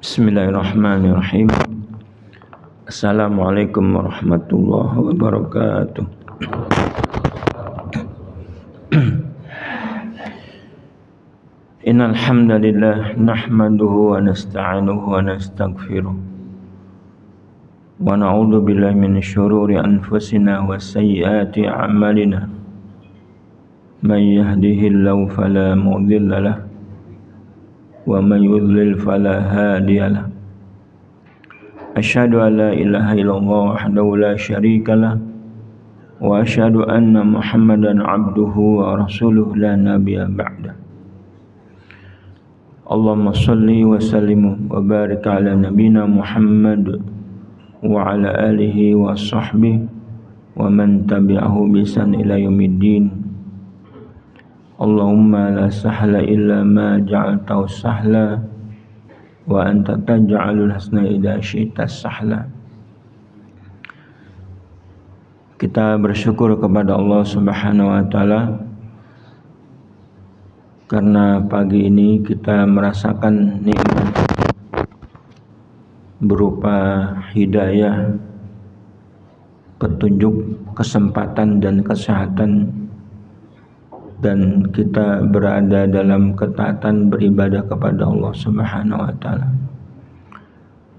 Bismillahirrahmanirrahim. Assalamualaikum warahmatullahi wabarakatuh. Innal hamdalillah nahmaduhu wa nasta'inuhu wa nastaghfiruh. Wa na'udzu billahi min syururi anfusina wa sayyiati a'malina. May yahdihillahu fala mudilla lahu wa may yudlil fala hadiya lahu. Asyhadu an la ilaha illallah wahdahu la syarika lah wa asyhadu anna Muhammadan abduhu wa rasuluhu la nabiyya ba'da. Allahumma shalli wa sallim wa barik ala nabiyyina Muhammad wa ala alihi wa sahbihi wa man tabi'ahu bi ihsan ila yaumiddin. Allahumma la sahla illa ma ja'altahu sahla wa anta taj'alul hasna idza syi'ta sahla. Kita bersyukur kepada Allah Subhanahu wa taala karena pagi ini kita merasakan nikmat berupa hidayah, petunjuk, kesempatan dan kesehatan, dan kita berada dalam ketaatan beribadah kepada Allah Subhanahu wa taala.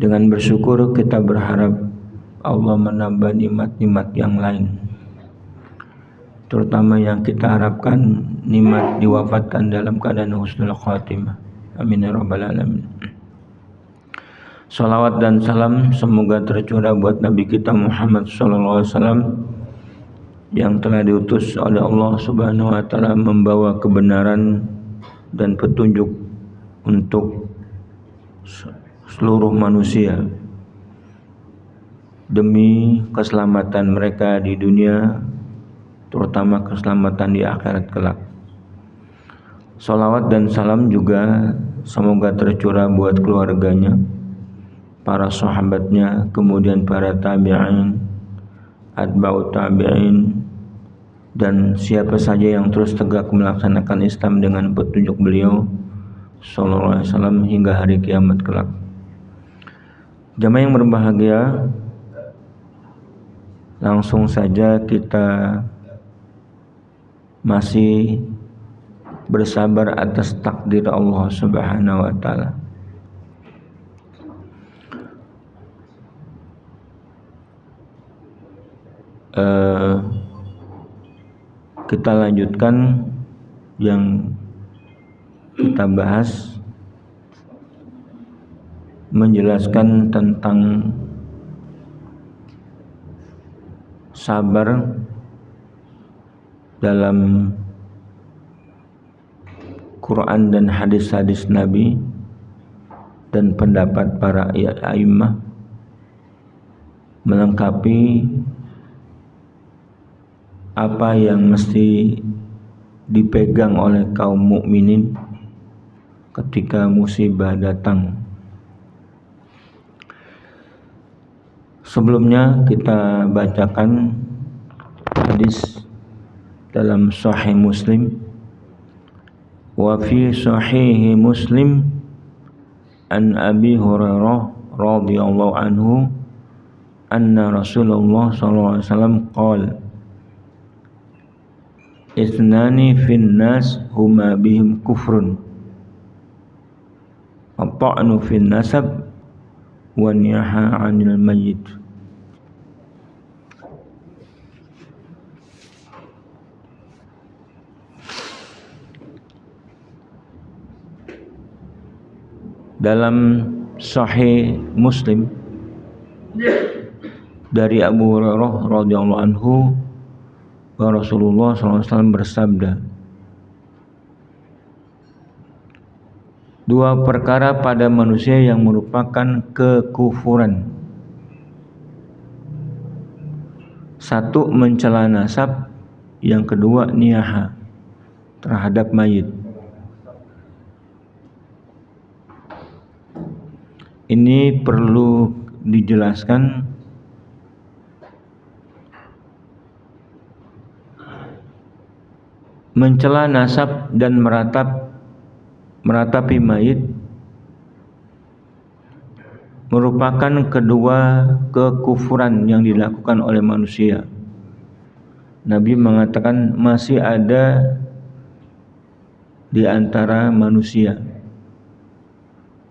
Dengan bersyukur kita berharap Allah menambah nikmat-nikmat yang lain, terutama yang kita harapkan nikmat diwafatkan dalam keadaan husnul khatimah. Amin ya rabbal alamin. Salawat dan salam semoga tercurah buat Nabi kita Muhammad sallallahu alaihi wasallam yang telah diutus oleh Allah Subhanahu wa taala membawa kebenaran dan petunjuk untuk seluruh manusia demi keselamatan mereka di dunia, terutama keselamatan di akhirat kelak. Salawat dan salam juga semoga tercurah buat keluarganya, para sahabatnya, kemudian para tabi'in, atba'ut tabi'in, dan siapa saja yang terus tegak melaksanakan Islam dengan petunjuk beliau sallallahu alaihi wasallam hingga hari kiamat kelak. Jamaah yang berbahagia, langsung saja kita masih bersabar atas takdir Allah Subhanahu wa taala. Kita lanjutkan yang kita bahas, menjelaskan tentang sabar dalam Quran dan hadis-hadis Nabi dan pendapat para a'immah, melengkapi apa yang mesti dipegang oleh kaum mukminin ketika musibah datang. Sebelumnya kita bacakan hadis dalam Sahih Muslim. Wa fi Sahih Muslim an Abi Hurairah radhiyallahu anhu anna Rasulullah sallallahu alaihi wasallam qala Ithnani fin nas huma bihim kufrun at-ta'nu fin nasab wa niyaha 'anil mayyit. Dalam Sahih Muslim dari Abu Hurairah radhiyallahu anhu, Rasulullah SAW bersabda, dua perkara pada manusia yang merupakan kekufuran Satu, mencela nasab, yang kedua niyaha terhadap mayit. Ini perlu dijelaskan mencela nasab dan meratapi mayit merupakan kedua kekufuran yang dilakukan oleh manusia. Nabi mengatakan masih ada di antara manusia,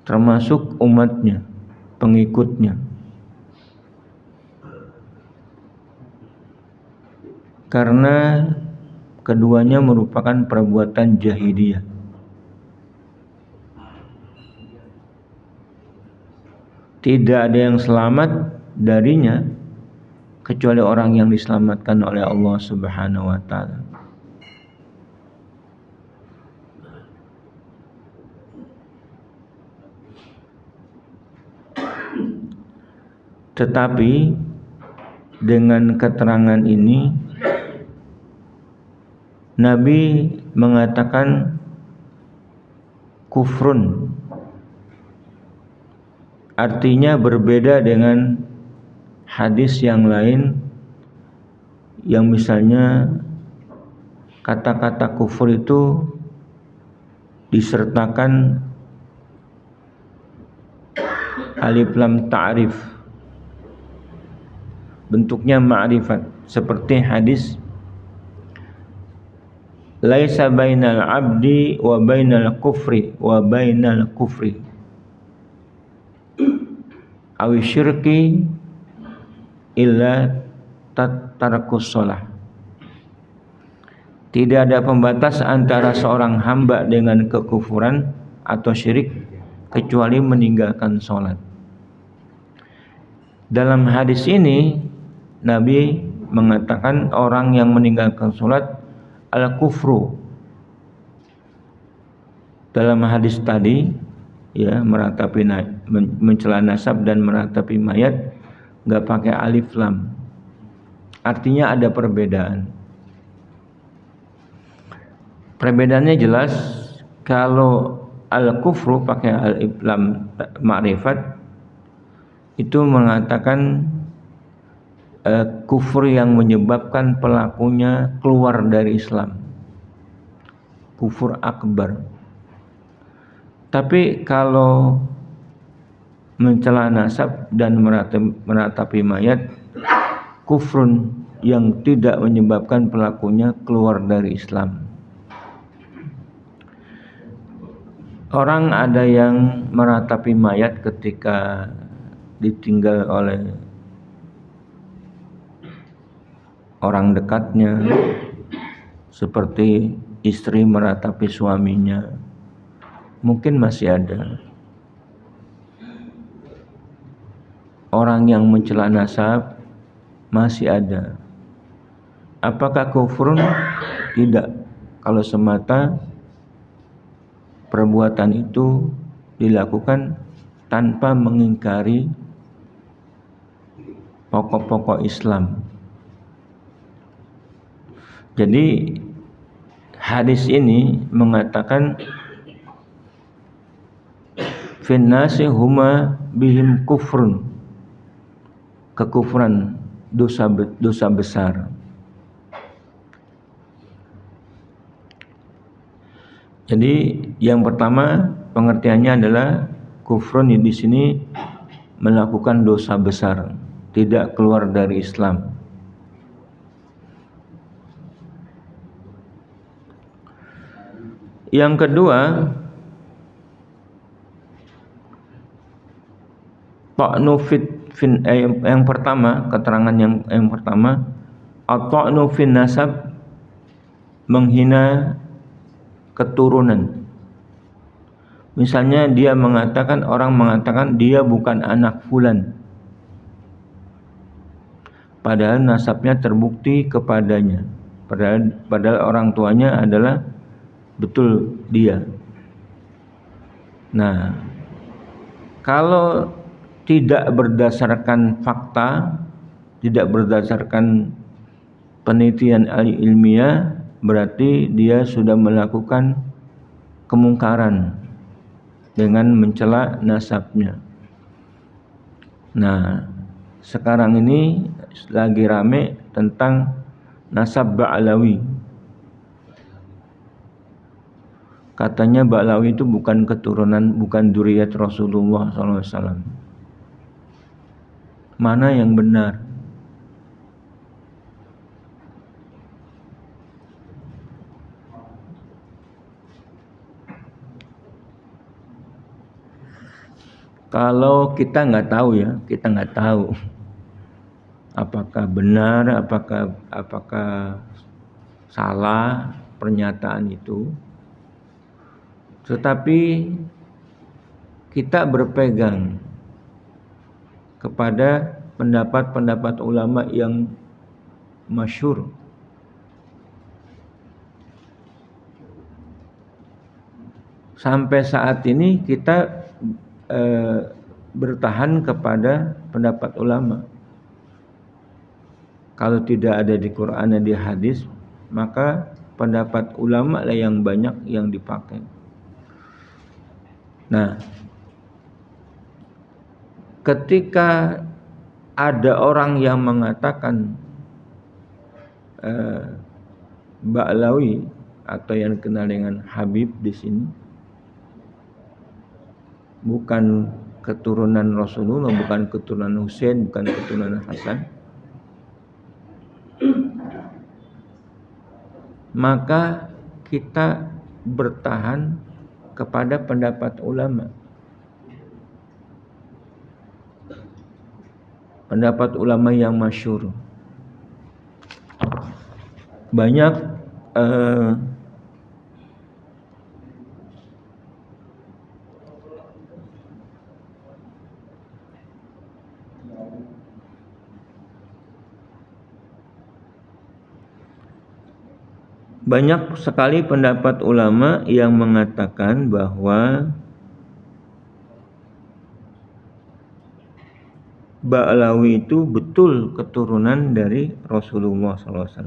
termasuk umatnya, pengikutnya, karena keduanya merupakan perbuatan jahiliyah. Tidak ada yang selamat darinya kecuali orang yang diselamatkan oleh Allah Subhanahu wa taala. Tetapi dengan keterangan ini Nabi mengatakan kufrun, artinya berbeda dengan hadis yang lain yang misalnya kata-kata kufur itu disertakan alif lam ta'rif, bentuknya ma'rifat, seperti hadis laisa bainal abdi wa bainal kufri awi syirki illa tarakus shalah. Tidak ada pembatas antara seorang hamba dengan kekufuran atau syirik kecuali meninggalkan sholat. Dalam hadis ini Nabi mengatakan orang yang meninggalkan sholat al-kufru. Dalam hadis tadi ya, meratapi mencela nasab dan meratapi mayat enggak pakai alif lam. Artinya ada perbedaan. Perbedaannya jelas. Kalau al-kufru pakai alif lam ma'rifat itu mengatakan kufur yang menyebabkan pelakunya keluar dari Islam, kufur akbar. Tapi kalau mencela nasab dan meratapi mayat, kufrun yang tidak menyebabkan pelakunya keluar dari Islam. Orang ada yang meratapi mayat ketika ditinggal oleh orang dekatnya, seperti istri meratapi suaminya. Mungkin masih ada. Orang yang mencela nasab masih ada. Apakah kufur? Tidak. Kalau semata perbuatan itu dilakukan tanpa mengingkari pokok-pokok Islam. Jadi hadis ini mengatakan finnasi huma bihim kufrun, kekufuran, dosa besar. Jadi yang pertama pengertiannya adalah kufrun di sini melakukan dosa besar, tidak keluar dari Islam. Yang kedua, ta'nu yang pertama, keterangan yang pertama, at-ta'nu fin nasab, menghina keturunan. Misalnya orang mengatakan dia bukan anak fulan, padahal nasabnya terbukti kepadanya, padahal orang tuanya adalah betul dia. Nah, kalau tidak berdasarkan fakta, tidak berdasarkan penelitian ilmiah, berarti dia sudah melakukan kemungkaran dengan mencela nasabnya. Nah, sekarang ini lagi rame tentang nasab Ba'lawi. Katanya Ba'lawi itu bukan keturunan, bukan dzurriyyat Rasulullah SAW. Mana yang benar? Kalau kita nggak tahu ya, kita nggak tahu apakah benar, apakah salah pernyataan itu. Tetapi kita berpegang kepada pendapat-pendapat ulama yang masyhur. Sampai saat ini kita bertahan kepada pendapat ulama. Kalau tidak ada di Quran dan di hadis, maka pendapat ulama lah yang banyak yang dipakai. Nah, ketika ada orang yang mengatakan Ba'lawi atau yang dikenal dengan Habib di sini bukan keturunan Rasulullah, bukan keturunan Husain, bukan keturunan Hasan, maka kita bertahan kepada pendapat ulama. Pendapat ulama yang masyhur. Banyak banyak sekali pendapat ulama yang mengatakan bahwa Ba'lawi itu betul keturunan dari Rasulullah SAW.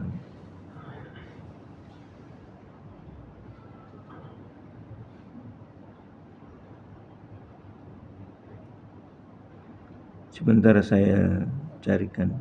Sebentar saya carikan.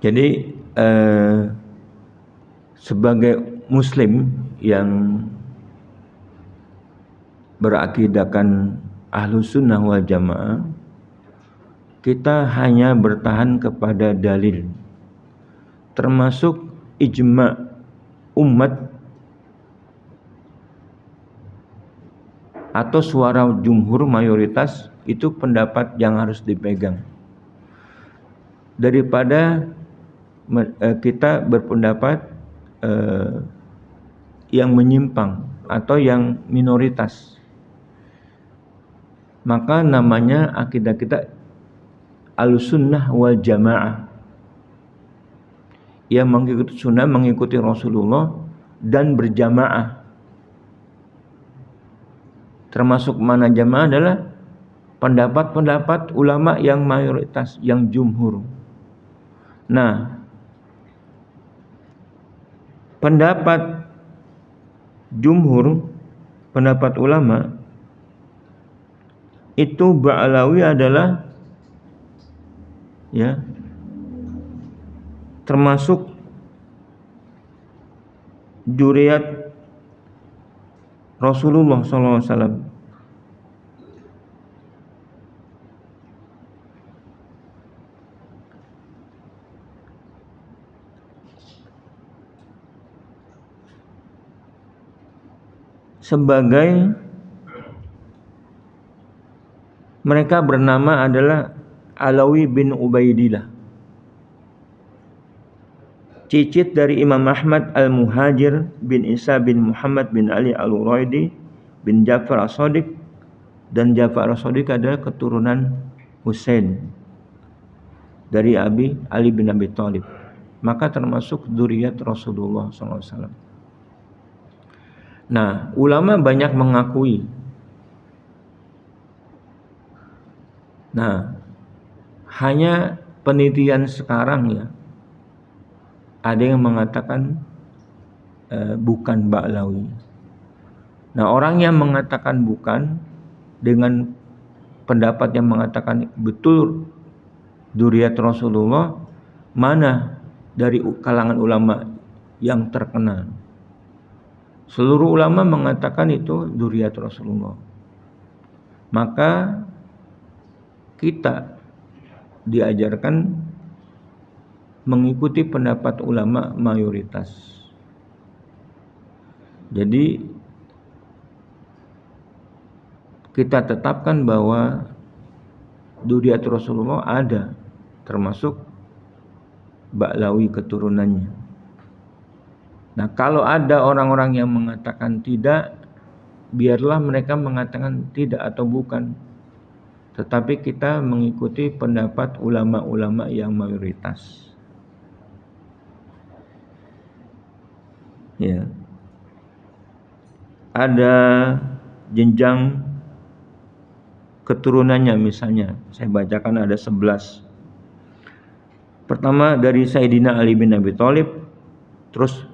Jadi sebagai muslim yang berakidahkan Ahlus Sunnah wal Jamaah, kita hanya bertahan kepada dalil, termasuk ijma' umat atau suara jumhur mayoritas, itu pendapat yang harus dipegang. Daripada kita berpendapat yang menyimpang atau yang minoritas, maka namanya akidah kita Ahlussunnah wal Jamaah, yang mengikuti sunnah, mengikuti Rasulullah dan berjamaah. Termasuk mana jamaah adalah pendapat-pendapat ulama yang mayoritas, yang jumhur. Nah, pendapat jumhur, pendapat ulama itu Ba'lawi adalah ya termasuk dzurriyyat Rasulullah SAW. sebagai mereka bernama adalah Alawi bin Ubaidillah, cicit dari Imam Ahmad Al-Muhajir bin Isa bin Muhammad bin Ali Al-Uraidi bin Ja'far As-Shadiq, dan Ja'far As-Shadiq adalah keturunan Husain dari Ali bin Abi Thalib, maka termasuk zuriat Rasulullah SAW. Nah, ulama banyak mengakui. Nah, hanya penelitian sekarang ya, ada yang mengatakan bukan Ba'lawi. Nah, orang yang mengatakan bukan dengan pendapat yang mengatakan betul zuriat Rasulullah, mana dari kalangan ulama yang terkenal? Seluruh ulama mengatakan itu zuriat Rasulullah. Maka kita diajarkan mengikuti pendapat ulama mayoritas. Jadi kita tetapkan bahwa zuriat Rasulullah ada, termasuk Ba'lawi keturunannya. Nah, kalau ada orang-orang yang mengatakan tidak, biarlah mereka mengatakan tidak atau bukan. Tetapi kita mengikuti pendapat ulama-ulama yang mayoritas. Ya. Ada jenjang keturunannya, misalnya saya bacakan ada 11. Pertama dari Sayyidina Ali bin Abi Thalib, terus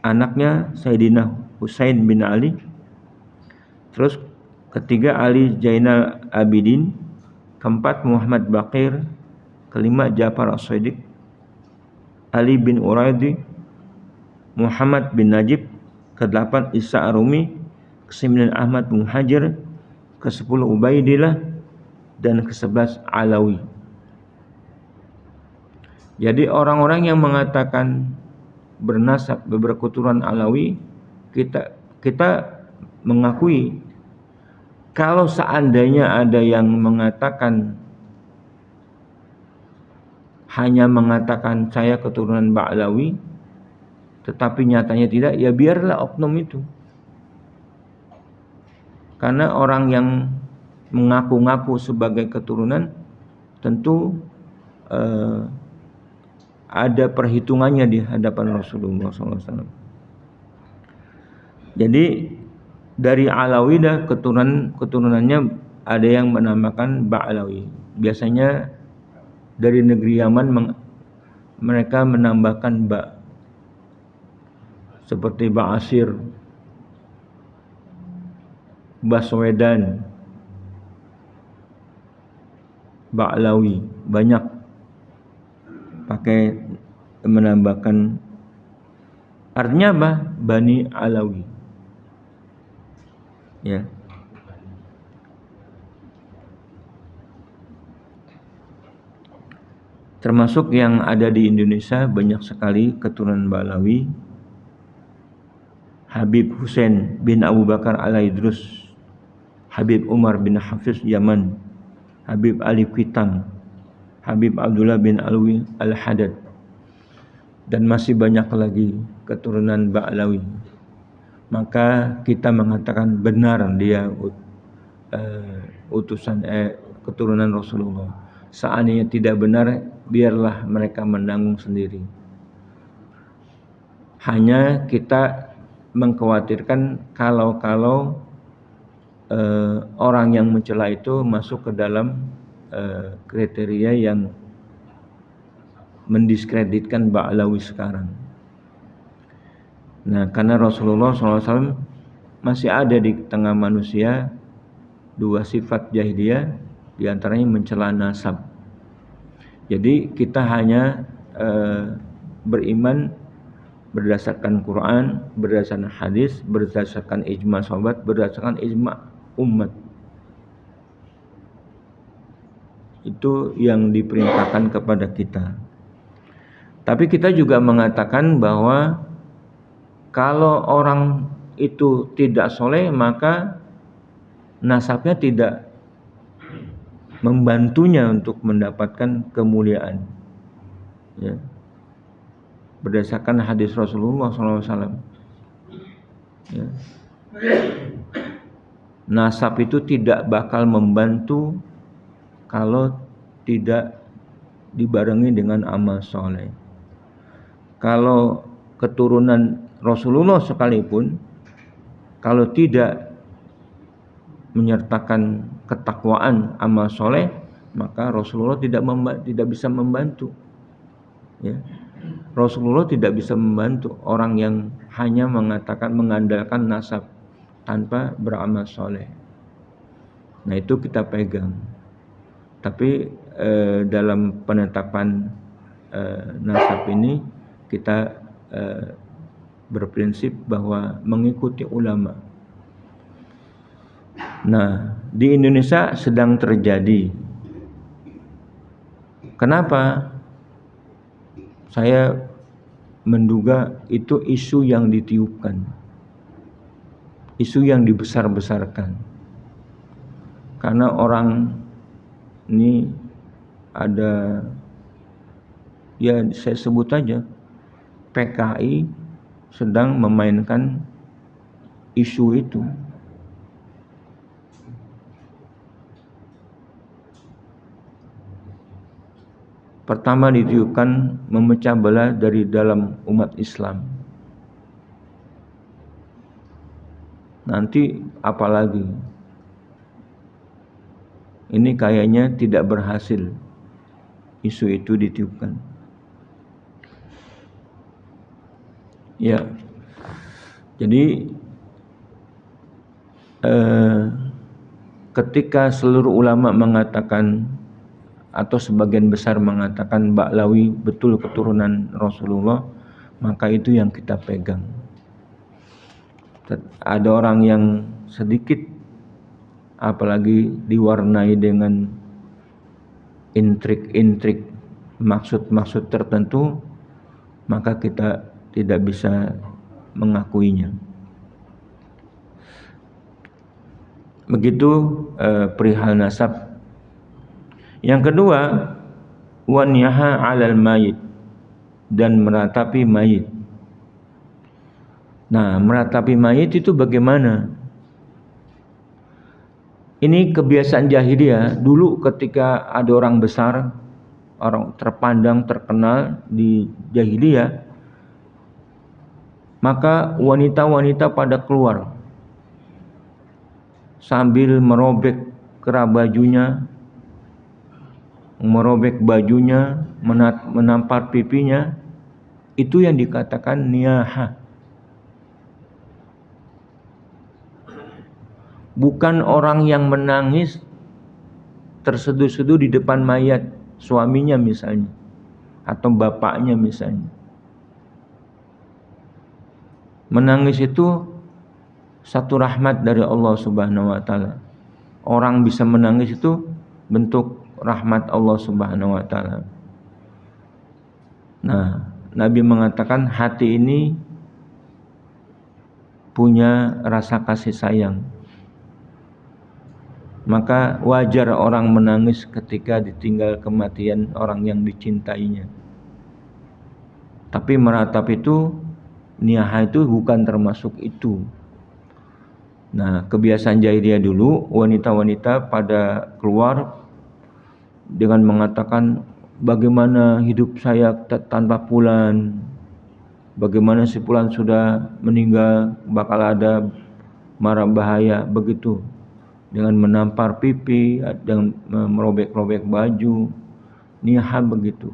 anaknya Sayyidina Husain bin Ali, terus ketiga Ali Zainal Abidin, keempat Muhammad Baqir, kelima Ja'far As-Shadiq, Ali bin Uraidi, Muhammad bin Najib, ke-8 Isa Ar-Rumi, ke-9 Ahmad Muhajir, ke-10 Ubaidillah, dan ke-11 Alawi. Jadi orang-orang yang mengatakan bernasab berketurunan Alawi, kita mengakui kalau seandainya ada yang mengatakan hanya mengatakan saya keturunan Ba'lawi tetapi nyatanya tidak, ya biarlah oknum itu. Karena orang yang mengaku-ngaku sebagai keturunan tentu ada perhitungannya di hadapan Rasulullah SAW. Jadi dari Alawi dah keturunannya ada yang menamakan Ba'lawi. Biasanya dari negeri Yaman mereka menambahkan ba, seperti Ba'asir, Baswedan, Ba'lawi, banyak pakai menambahkan. Artinya apa? Bani Alawi. Ya. Termasuk yang ada di Indonesia banyak sekali keturunan Ba'lawi. Habib Husain bin Abu Bakar Al-Idrus, Habib Umar bin Hafiz Yaman, Habib Ali Kuitang, Habib Abdullah bin Alwi Al-Haddad, dan masih banyak lagi keturunan Ba'lawi. Maka kita mengatakan benar dia keturunan Rasulullah. Seandainya tidak benar, biarlah mereka menanggung sendiri. Hanya kita mengkhawatirkan kalau orang yang mencela itu masuk ke dalam kriteria yang mendiskreditkan Ba'lawi sekarang. Nah, karena Rasulullah SAW masih ada di tengah manusia dua sifat jahiliyah, diantaranya mencela nasab. Jadi kita hanya beriman berdasarkan Quran, berdasarkan hadis, berdasarkan ijma sahabat, berdasarkan ijma umat. Itu yang diperintahkan kepada kita. Tapi kita juga mengatakan bahwa kalau orang itu tidak soleh, maka nasabnya tidak membantunya untuk mendapatkan kemuliaan. Ya. Berdasarkan hadis Rasulullah SAW. Ya. Nasab itu tidak bakal membantu kalau tidak dibarengi dengan amal soleh. Kalau keturunan Rasulullah sekalipun, kalau tidak menyertakan ketakwaan amal soleh, maka Rasulullah tidak bisa membantu. Ya. Rasulullah tidak bisa membantu orang yang hanya mengandalkan nasab tanpa beramal soleh. Nah, itu kita pegang. Tapi dalam penetapan nasab ini kita berprinsip bahwa mengikuti ulama. Nah, di Indonesia sedang terjadi. Kenapa? Saya menduga itu isu yang ditiupkan, isu yang dibesar-besarkan. Karena orang ini ada, ya saya sebut aja, PKI sedang memainkan isu itu. Pertama ditiupkan memecah belah dari dalam umat Islam. Nanti apalagi? Ini kayaknya tidak berhasil isu itu ditiupkan. Ya, jadi ketika seluruh ulama mengatakan atau sebagian besar mengatakan Ba'lawi betul keturunan Rasulullah, maka itu yang kita pegang. Ada orang yang sedikit apalagi diwarnai dengan intrik-intrik, maksud-maksud tertentu, maka kita tidak bisa mengakuinya. Begitu perihal nasab. Yang kedua, wanyaha 'alal mayit, dan meratapi mayit. Nah, meratapi mayit itu bagaimana? Ini kebiasaan jahiliyah. Dulu ketika ada orang besar, orang terpandang, terkenal di jahiliyah, maka wanita-wanita pada keluar sambil merobek kerah bajunya, merobek bajunya, menampar pipinya. Itu yang dikatakan niyaha. Bukan orang yang menangis terseduh-seduh di depan mayat suaminya misalnya, atau bapaknya misalnya. Menangis itu satu rahmat dari Allah Subhanahu wa taala. Orang bisa menangis itu bentuk rahmat Allah Subhanahu wa taala. Nah, Nabi mengatakan hati ini punya rasa kasih sayang. Maka wajar orang menangis ketika ditinggal kematian orang yang dicintainya. Tapi meratap itu, niyaha itu bukan termasuk itu. Nah, kebiasaan jahiliyah dulu, wanita-wanita pada keluar dengan mengatakan, bagaimana hidup saya tanpa Fulan, bagaimana si Fulan sudah meninggal, bakal ada mara bahaya, begitu. Dengan menampar pipi, dengan merobek-robek baju, niyaha begitu.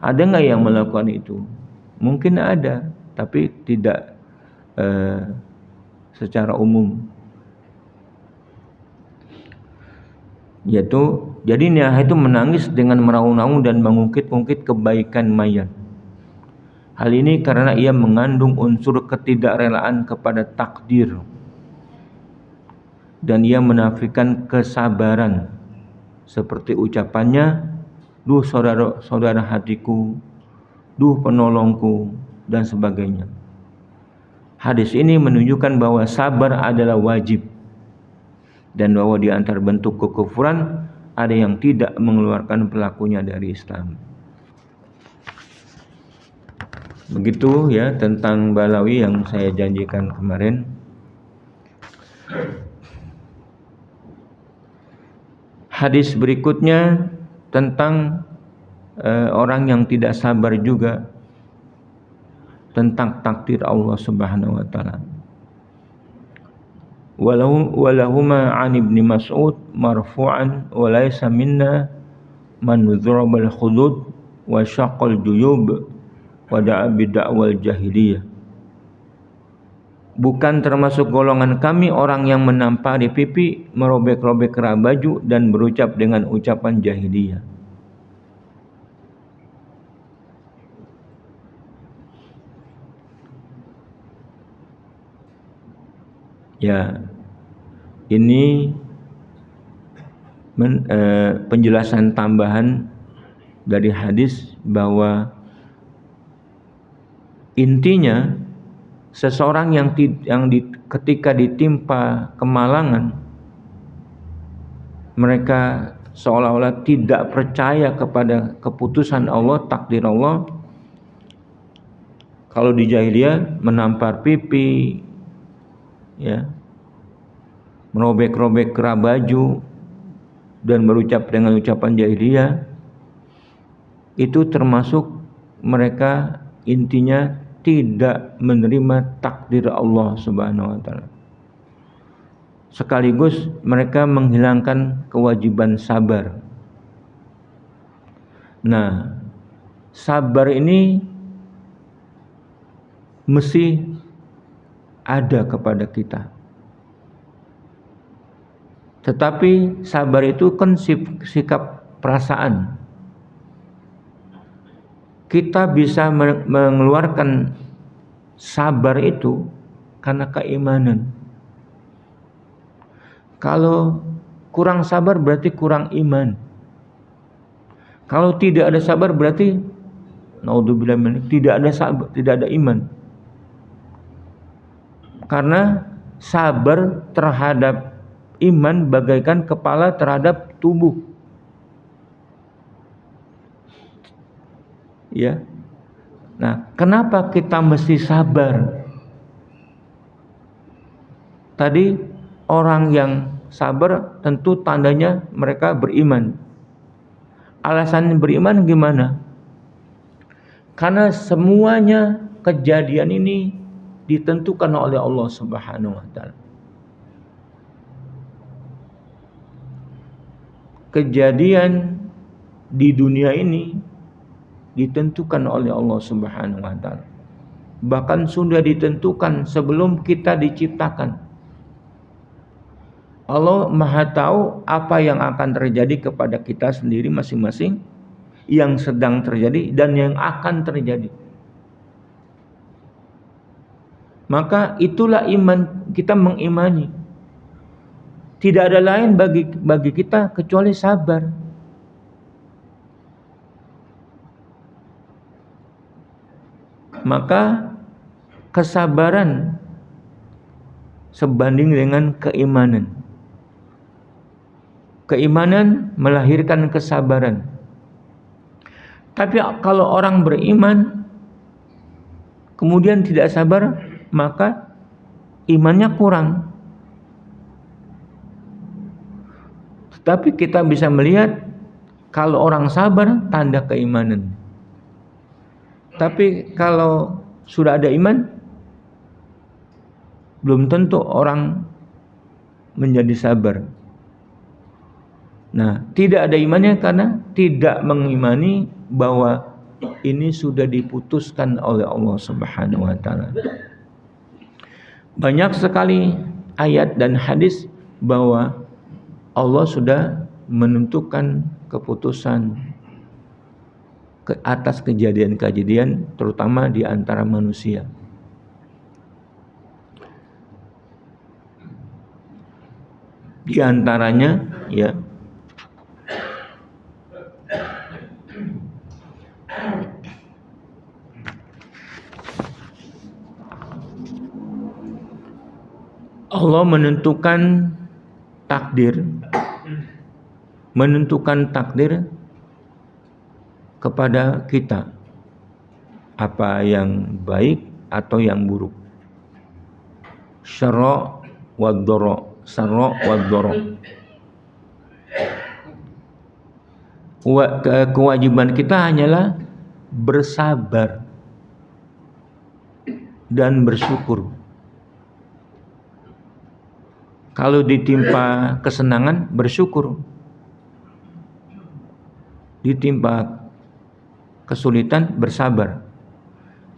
Ada nggak yang melakukan itu? Mungkin ada, tapi tidak secara umum. Yaitu, jadi niyaha itu menangis dengan meraung-raung dan mengungkit-ungkit kebaikan mayat. Hal ini karena ia mengandung unsur ketidakrelaan kepada takdir, dan ia menafikan kesabaran, seperti ucapannya, duh saudara hatiku, duh penolongku, dan sebagainya. Hadis ini menunjukkan bahwa sabar adalah wajib dan bahwa di antara bentuk kekufuran ada yang tidak mengeluarkan pelakunya dari Islam. Begitu ya tentang Balawi yang saya janjikan kemarin. Hadis berikutnya tentang orang yang tidak sabar juga, tentang takdir Allah Subhanahu wa taala. Walahuma 'an Ibnu Mas'ud marfu'an wa laysa minna man dzarabal khudud wa syaqqal juyub wa da'a bid'awal jahiliyah. Bukan termasuk golongan kami orang yang menampari pipi, merobek-robek kerah baju dan berucap dengan ucapan jahiliyah. Ya, ini penjelasan tambahan dari hadis bahwa intinya seseorang ketika ditimpa kemalangan, mereka seolah-olah tidak percaya kepada keputusan Allah, takdir Allah. Kalau di jahiliyah menampar pipi, ya, merobek-robek kerah baju dan berucap dengan ucapan jahiliyah, itu termasuk mereka intinya tidak menerima takdir Allah Subhanahu wa taala. Sekaligus mereka menghilangkan kewajiban sabar. Nah, sabar ini mesti ada kepada kita. Tetapi sabar itu kan sikap perasaan. Kita bisa mengeluarkan sabar itu karena keimanan. Kalau kurang sabar berarti kurang iman. Kalau tidak ada sabar berarti naudzubillah tidak ada sabar, tidak ada iman. Karena sabar terhadap iman bagaikan kepala terhadap tubuh. Ya. Nah, kenapa kita mesti sabar? Tadi orang yang sabar tentu tandanya mereka beriman. Alasan beriman gimana? Karena semuanya kejadian ini ditentukan oleh Allah Subhanahu wa taala. Kejadian di dunia ini ditentukan oleh Allah Subhanahu wa taala. Bahkan sudah ditentukan sebelum kita diciptakan. Allah Maha tahu apa yang akan terjadi kepada kita sendiri masing-masing, yang sedang terjadi dan yang akan terjadi. Maka itulah iman, kita mengimani. Tidak ada lain bagi kita kecuali sabar. Maka kesabaran sebanding dengan keimanan. Keimanan melahirkan kesabaran. Tapi kalau orang beriman kemudian tidak sabar, maka imannya kurang. Tetapi kita bisa melihat kalau orang sabar tanda keimanan. Tapi kalau sudah ada iman, belum tentu orang menjadi sabar. Nah, tidak ada imannya karena tidak mengimani bahwa ini sudah diputuskan oleh Allah Subhanahu wa taala. Banyak sekali ayat dan hadis bahwa Allah sudah menentukan keputusan ke atas kejadian-kejadian terutama di antara manusia. Di antaranya ya Allah menentukan takdir kepada kita, apa yang baik atau yang buruk. Syarra wa dharra, sarra wa dharra. Kewajiban kita hanyalah bersabar dan bersyukur. Kalau ditimpa kesenangan, bersyukur. Ditimpa kesulitan, bersabar.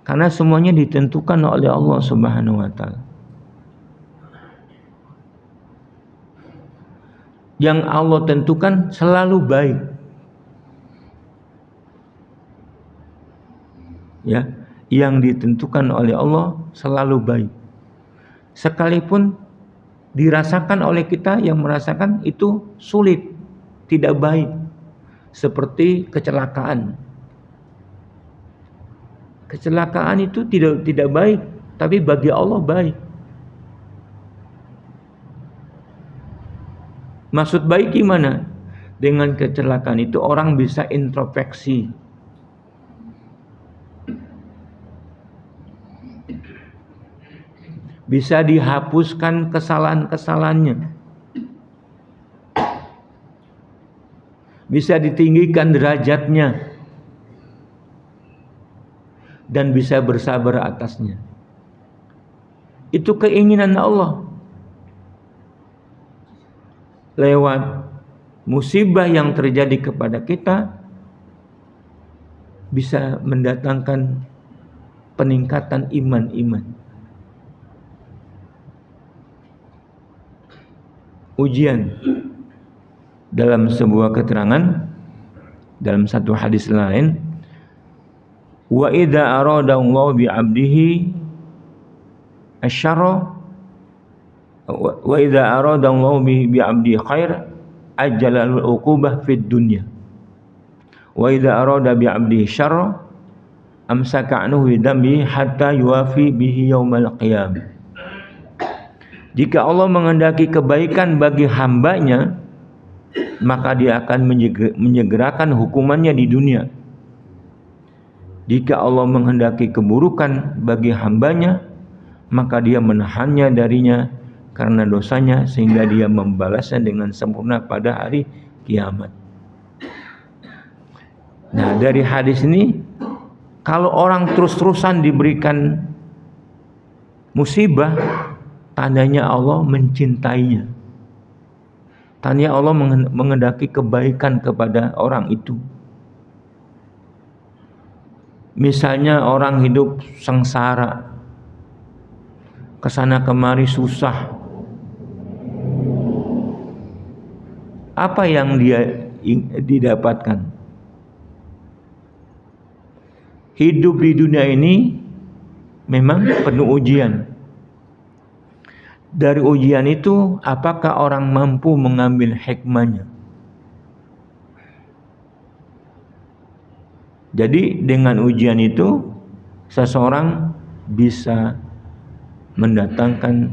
Karena semuanya ditentukan oleh Allah Subhanahu wa taala. Yang Allah tentukan selalu baik. Ya, yang ditentukan oleh Allah selalu baik. Sekalipun dirasakan oleh kita yang merasakan itu sulit, tidak baik. Seperti kecelakaan. Kecelakaan itu tidak baik, tapi bagi Allah baik. Maksud baik gimana? Dengan kecelakaan itu orang bisa introspeksi. Bisa dihapuskan kesalahan-kesalahannya. Bisa ditinggikan derajatnya. Dan bisa bersabar atasnya. Itu keinginan Allah. Lewat musibah yang terjadi kepada kita bisa mendatangkan peningkatan iman. Ujian dalam sebuah keterangan dalam satu hadis lain, wa idza arada Allah bi 'abdihi asyarra wa idza arada Allah bi 'abdihi khair ajjalal uqubah fid dunya wa idza arada bi 'abdihi syarra amsaka anhu bidambi hatta yuwafi bihi yaumal qiyamah. Jika Allah menghendaki kebaikan bagi hambanya, maka dia akan menyegerakan hukumannya di dunia. Jika Allah menghendaki keburukan bagi hambanya, maka dia menahannya darinya karena dosanya, sehingga dia membalasnya dengan sempurna pada hari kiamat. Nah, dari hadis ini, kalau orang terus-terusan diberikan musibah, tandanya Allah mencintainya. Tandanya Allah menghendaki kebaikan kepada orang itu. Misalnya orang hidup sengsara, kesana kemari susah. Apa yang dia didapatkan? Hidup di dunia ini memang penuh ujian. Dari ujian itu, apakah orang mampu mengambil hikmahnya? Jadi dengan ujian itu, seseorang bisa mendatangkan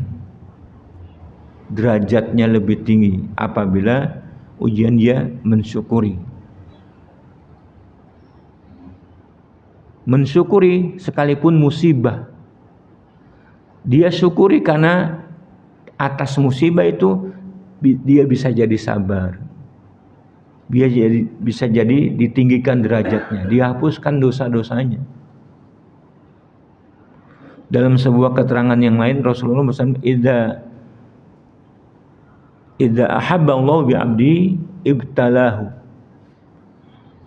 derajatnya lebih tinggi apabila ujian dia mensyukuri. Mensyukuri sekalipun musibah. Dia syukuri karena atas musibah itu dia bisa jadi sabar. Dia bisa jadi ditinggikan derajatnya, dihapuskan dosa-dosanya. Dalam sebuah keterangan yang lain Rasulullah bersabda, idza ahabba Allah bi 'abdi ibtalahu.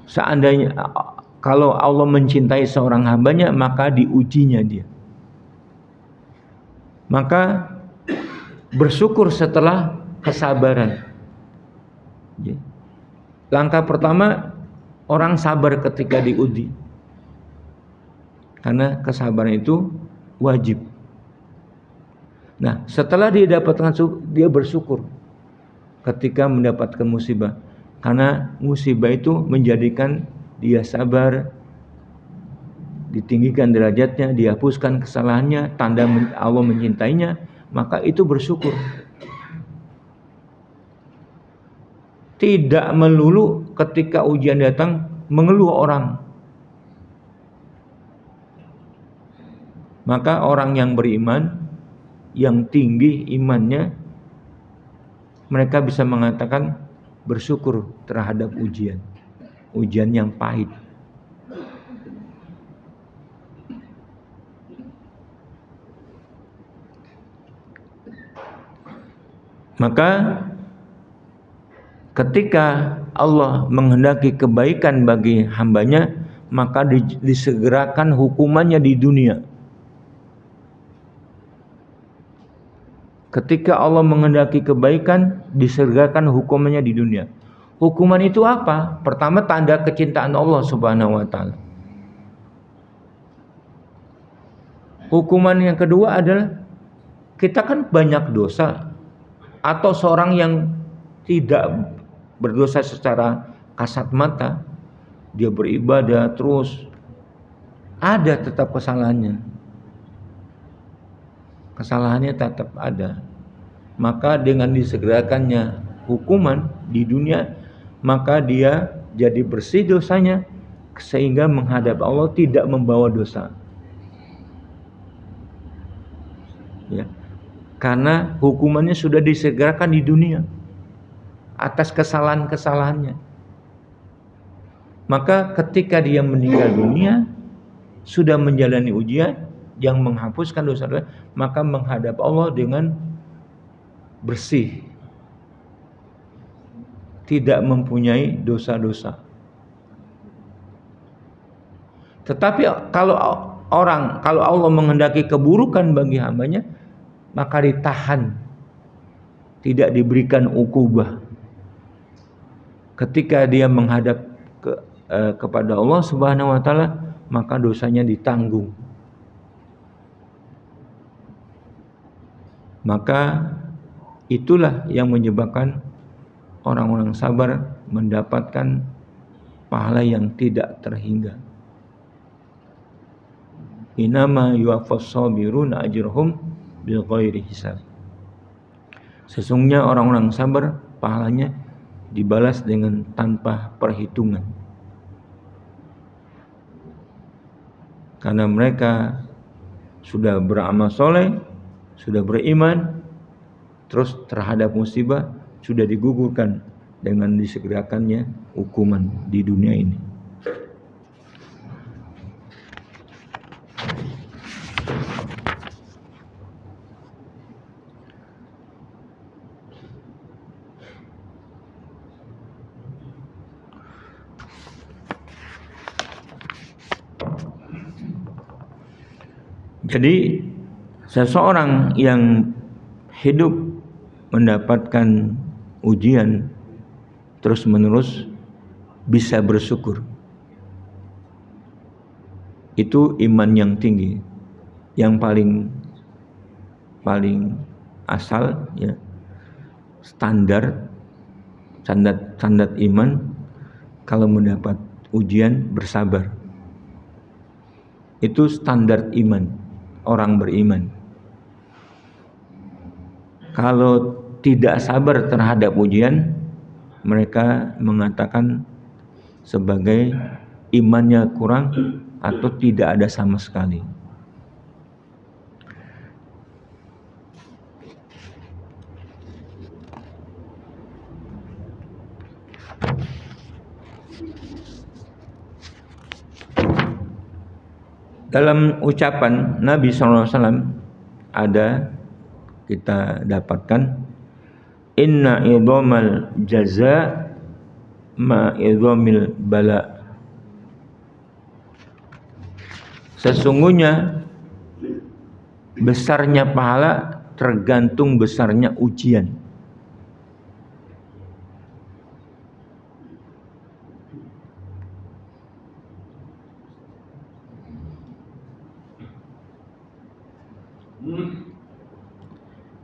Seandainya kalau Allah mencintai seorang hambanya, maka diujinya dia. Maka bersyukur setelah kesabaran. Langkah pertama, orang sabar ketika diuji. Karena kesabaran itu wajib. Nah, setelah dia dapatkan, dia bersyukur ketika mendapatkan musibah. Karena musibah itu menjadikan dia sabar, ditinggikan derajatnya, dihapuskan kesalahannya, tanda Allah mencintainya. maka itu bersyukur. Tidak melulu ketika ujian datang mengeluh orang. Maka orang yang beriman, yang tinggi imannya, mereka bisa mengatakan bersyukur terhadap ujian yang pahit. Maka ketika Allah menghendaki kebaikan bagi hambanya, maka disegerakan hukumannya di dunia. Ketika Allah menghendaki kebaikan, disegerakan hukumannya di dunia. Hukuman itu apa? Pertama, tanda kecintaan Allah Subhanahu wa taala. Hukuman yang kedua adalah kita kan banyak dosa, atau seorang yang tidak berdosa secara kasat mata, dia beribadah terus, ada tetap kesalahannya tetap ada. Maka dengan disegerakannya hukuman di dunia, maka dia jadi bersih dosanya, sehingga menghadap Allah tidak membawa dosa. Ya. Karena hukumannya sudah disegerakan di dunia atas kesalahan-kesalahannya. Maka ketika dia meninggal dunia, sudah menjalani ujian yang menghapuskan dosa-dosa, maka menghadap Allah dengan bersih, tidak mempunyai dosa-dosa. Tetapi kalau Allah menghendaki keburukan bagi hambanya, maka ditahan, tidak diberikan ukubah. Ketika dia menghadap kepada Allah Subhanahu wa taala, maka dosanya ditanggung. Maka itulah yang menyebabkan orang-orang sabar mendapatkan pahala yang tidak terhingga. Innama yuwaffas sabiruna ajrahum bighairi hisab. Sesungguhnya orang-orang sabar pahalanya dibalas dengan tanpa perhitungan. Karena mereka sudah beramal soleh, sudah beriman, terus terhadap musibah sudah digugurkan dengan disegerakannya hukuman di dunia ini. Jadi seseorang yang hidup mendapatkan ujian terus menerus bisa bersyukur. Itu iman yang tinggi, yang paling asal, ya, standar iman. Kalau mendapat ujian bersabar, itu standar iman orang beriman. Kalau tidak sabar terhadap ujian, mereka mengatakan sebagai imannya kurang atau tidak ada sama sekali. Dalam ucapan Nabi SAW ada, kita dapatkan, inna idhamal jaza ma idhamil bala. Sesungguhnya besarnya pahala tergantung besarnya ujian.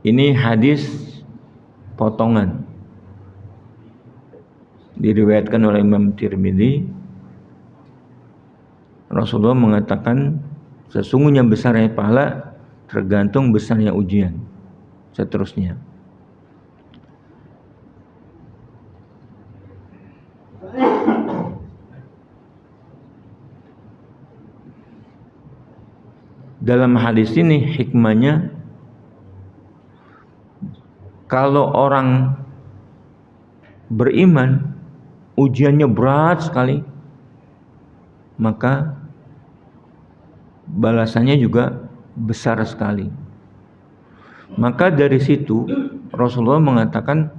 Ini hadis potongan, diriwayatkan oleh Imam Tirmidzi. Rasulullah mengatakan sesungguhnya besarnya pahala tergantung besarnya ujian. seterusnya. Dalam hadis ini hikmahnya, kalau orang beriman ujiannya berat sekali, maka balasannya juga besar sekali. Maka dari situ Rasulullah mengatakan,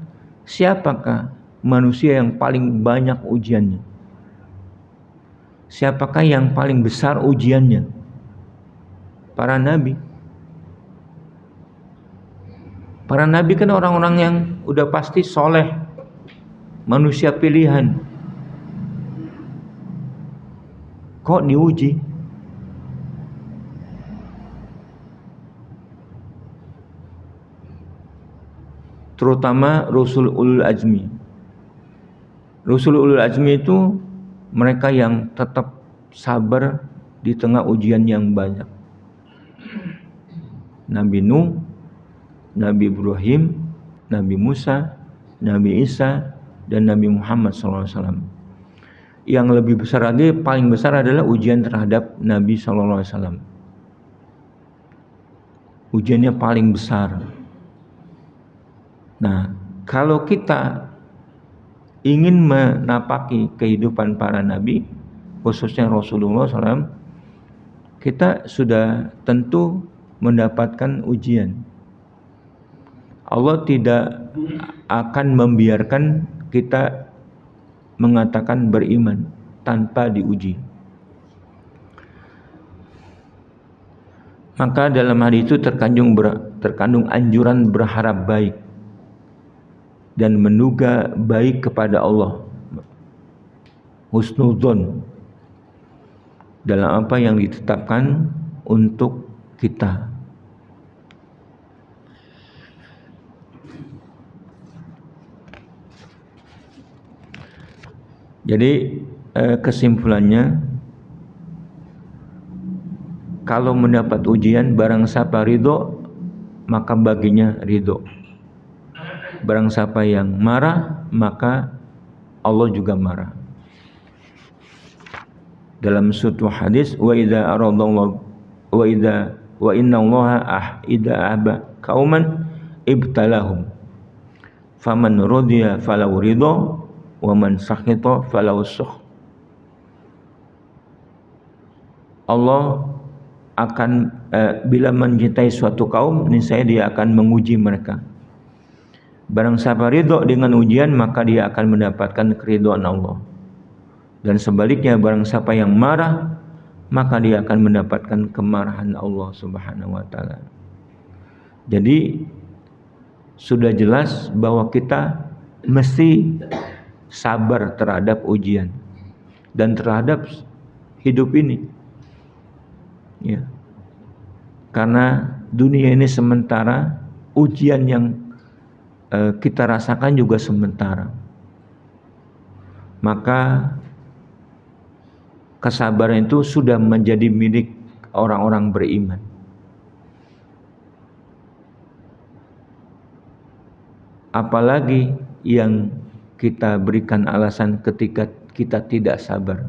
siapakah manusia yang paling banyak ujiannya? Siapakah yang paling besar ujiannya? Para nabi. Para nabi kan orang-orang yang udah pasti soleh, manusia pilihan. Kok diuji? Terutama Rasul Ulul Azmi. Rasul Ulul Azmi itu mereka yang tetap sabar di tengah ujian yang banyak. Nabi Nuh, Nabi Ibrahim, Nabi Musa, Nabi Isa, dan Nabi Muhammad SAW. Yang lebih besar lagi, paling besar adalah ujian terhadap Nabi SAW. Ujiannya paling besar. Nah, kalau kita ingin menapaki kehidupan para nabi, khususnya Rasulullah SAW, kita sudah tentu mendapatkan ujian. Allah tidak akan membiarkan kita mengatakan beriman tanpa diuji. Maka dalam hal itu terkandung anjuran berharap baik dan menduga baik kepada Allah, husnudzon dalam apa yang ditetapkan untuk kita. Jadi kesimpulannya, kalau mendapat ujian, barang siapa ridho, maka baginya ridho. Barang siapa yang marah, maka Allah juga marah. Dalam suatu hadis, wa idza aradallahu wa inna Allaha idza ahaba qauman ibtalahum faman radiya falau ridho wa man sakhita falau sukh. Allah akan bila mencintai suatu kaum, niscaya dia akan menguji mereka. Barang siapa ridho dengan ujian, maka dia akan mendapatkan keridhaan Allah. Dan sebaliknya, barang siapa yang marah, maka dia akan mendapatkan kemarahan Allah Subhanahu wa taala. Jadi sudah jelas bahwa kita mesti sabar terhadap ujian dan terhadap hidup ini. Ya. Karena dunia ini sementara, ujian yang kita rasakan juga sementara. Maka kesabaran itu sudah menjadi milik orang-orang beriman. Apalagi yang kita berikan alasan ketika kita tidak sabar,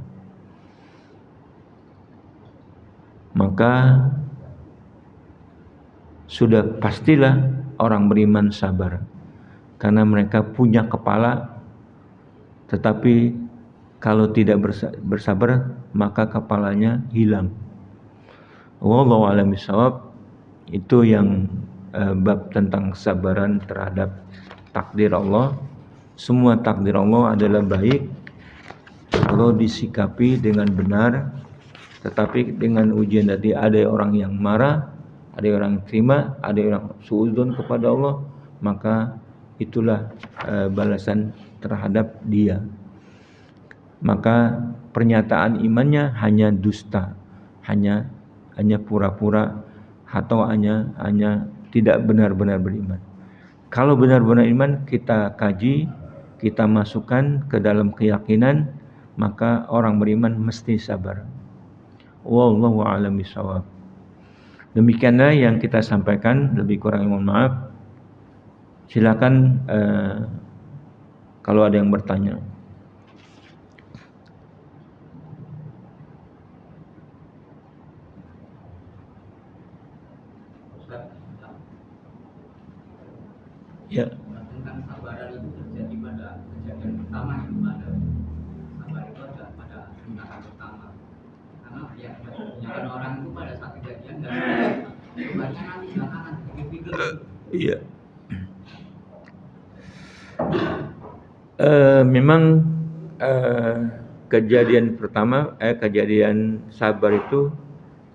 maka sudah pastilah orang beriman sabar, karena mereka punya kepala, tetapi kalau tidak bersabar maka kepalanya hilang. Wallahu a'lam bishawab. Itu yang bab tentang kesabaran terhadap takdir Allah. Semua takdir Allah adalah baik kalau disikapi dengan benar. Tetapi dengan ujian tadi, ada orang yang marah, ada orang terima, ada orang suudzon kepada Allah, maka itulah balasan terhadap dia. Maka pernyataan imannya hanya dusta, hanya pura-pura, atau hanya tidak benar-benar beriman. Kalau benar-benar iman, kita kaji, kita masukkan ke dalam keyakinan, maka orang beriman mesti sabar. Wallahu a'lam bishawab. Demikianlah yang kita sampaikan, lebih kurang mohon maaf. Silakan kalau ada yang bertanya. Ya. Tentang sabaran itu terjadi pada kejadian pertama itu pada sabar itu ada pada tindakan pertama. Karena ya kebanyakan orang itu pada saat kejadian dan banyak nanti belakangan pikir-pikir. Iya. Memang kejadian pertama, kejadian sabar itu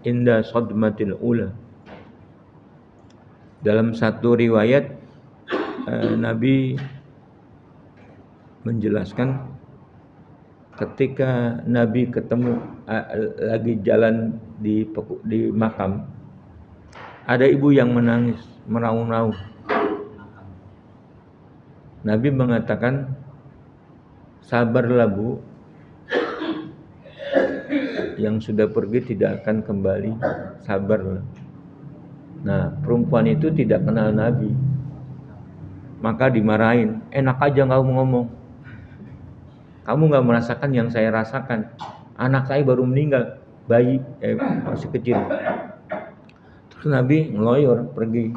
inda sadmatil ula. Dalam satu riwayat Nabi menjelaskan ketika Nabi ketemu lagi jalan di makam, ada ibu yang menangis meraung-raung. Nabi mengatakan, sabarlah bu, yang sudah pergi tidak akan kembali, sabarlah. Nah, perempuan itu tidak kenal Nabi, maka dimarahin. Enak aja kamu ngomong, kamu gak merasakan yang saya rasakan. Anak saya baru meninggal, bayi, masih kecil. Terus Nabi ngeloyor pergi.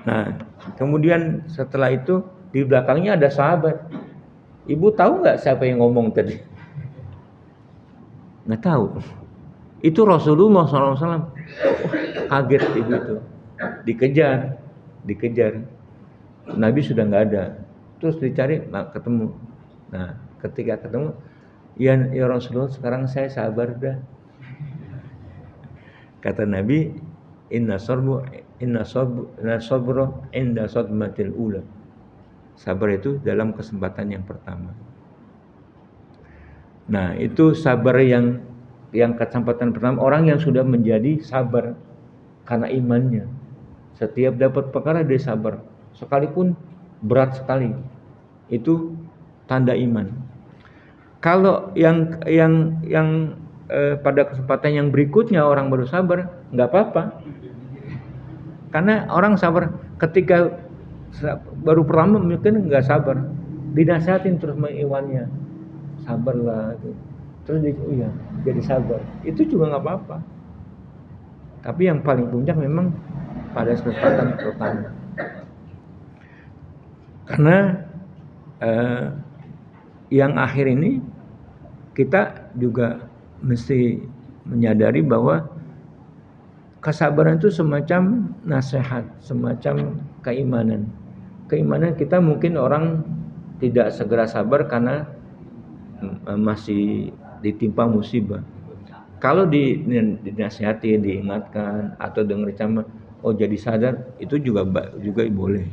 Nah, kemudian setelah itu di belakangnya ada sahabat. Ibu tahu nggak siapa yang ngomong tadi? Nggak tahu. Itu Rasulullah SAW. Kaget ibu itu. Dikejar. Nabi sudah nggak ada. Terus dicari, ketemu. Nah, ketika ketemu, ya Rasulullah, sekarang saya sabar dah. Kata Nabi, inna sabra inda sadmatil ula. Sabar itu dalam kesempatan yang pertama. Nah, itu sabar yang kesempatan pertama, orang yang sudah menjadi sabar karena imannya. Setiap dapat perkara dia sabar, sekalipun berat sekali. Itu tanda iman. Kalau yang pada kesempatan yang berikutnya orang baru sabar, nggak apa-apa. Karena orang sabar ketika baru pertama mungkin nggak sabar, dinasihatin terus mengiwannya, sabarlah. Terus dia, jadi sabar. Itu juga nggak apa-apa. Tapi yang paling puncak memang pada kesempatan pertama. Karena yang akhir ini kita juga mesti menyadari bahwa kesabaran itu semacam nasihat, semacam keimanan. Keimanan kita mungkin orang tidak segera sabar karena masih ditimpa musibah. Kalau dinasihati, diingatkan atau dengar ceramah, oh jadi sadar, itu juga boleh.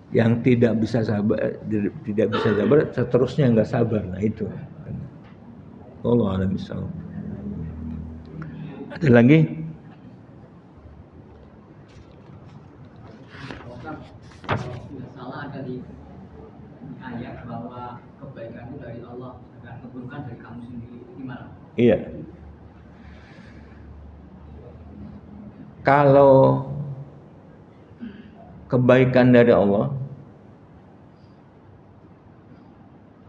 Yang tidak bisa sabar, seterusnya nggak sabar. Nah itu. Allah a'lam bishawab. Ada lagi? Salah ada di ayat bahwa kebaikan itu dari Allah dan keburukan dari kamu sendiri. Gimana? Iya. Kalau kebaikan dari Allah,